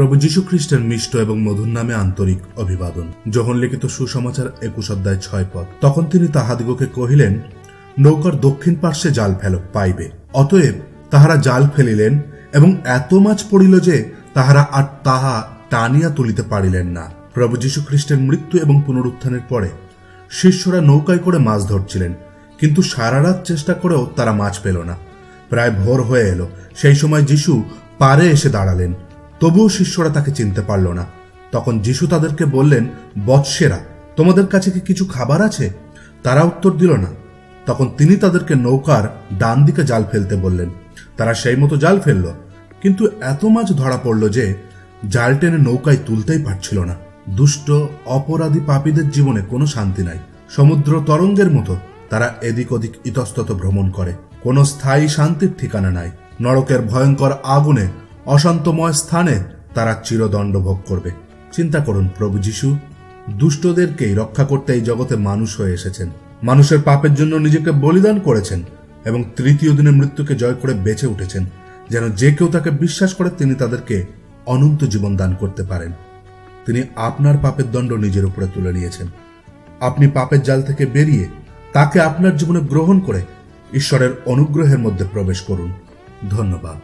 প্রভু যীশু খ্রিস্টের মিষ্ট এবং মধুর নামে আন্তরিক অভিবাদন। যোহন লিখিত সুসমাচার 21 অধ্যায় 6 পদ। তখন তিনি তাহাদিগকে কহিলেন, নৌকার দক্ষিণ পার্শ্বে জাল ফেল, পাইবে। অতএব তাহারা জাল ফেলিলেন এবং এত মাছ পড়িল যে তাহারা আর তাহা টানিয়া তুলিতে পারিলেন না। প্রভু যীশু খ্রিস্টের মৃত্যু এবং পুনরুত্থানের পরে শিষ্যরা নৌকায় করে মাছ ধরছিলেন, কিন্তু সারা রাত চেষ্টা করেও তারা মাছ পেল না। প্রায় ভোর হয়ে এলো। সেই সময় যীশু পারে এসে দাঁড়ালেন, তবুও শিষ্যরা তাকে চিনতে পারল না। তখন যীশু তাদেরকে বললেন, বৎসেরা, তোমাদের কাছে কি কিছু খাবার আছে? তারা উত্তর দিল না। তখন তিনি তাদেরকে নৌকার ডান দিকে জাল ফেলতে বললেন। তারা সেই মতো জাল ফেলল, কিন্তু এত মাছ ধরা পড়ল যে জাল টেনে নৌকায় তুলতেই পারছিল না। দুষ্ট অপরাধী পাপীদের জীবনে কোনো শান্তি নাই। সমুদ্র তরঙ্গের মতো তারা এদিক ওদিক ইতস্তত ভ্রমণ করে, কোনো স্থায়ী শান্তির ঠিকানা নাই। নরকের ভয়ঙ্কর আগুনে অশান্তময় স্থানে তারা চিরদণ্ড ভোগ করবে। চিন্তা করুন, প্রভু যীশু দুষ্টদেরকেই রক্ষা করতে এই জগতে মানুষ হয়ে এসেছেন, মানুষের পাপের জন্য নিজেকে বলিদান করেছেন এবং তৃতীয় দিনে মৃত্যুকে জয় করে বেঁচে উঠেছেন, যেন যে কেউ তাকে বিশ্বাস করে তিনি তাদেরকে অনন্ত জীবন দান করতে পারেন। তিনি আপনার পাপের দণ্ড নিজের উপরে তুলে নিয়েছেন। আপনি পাপের জাল থেকে বেরিয়ে তাকে আপনার জীবনে গ্রহণ করে ঈশ্বরের অনুগ্রহের মধ্যে প্রবেশ করুন। ধন্যবাদ।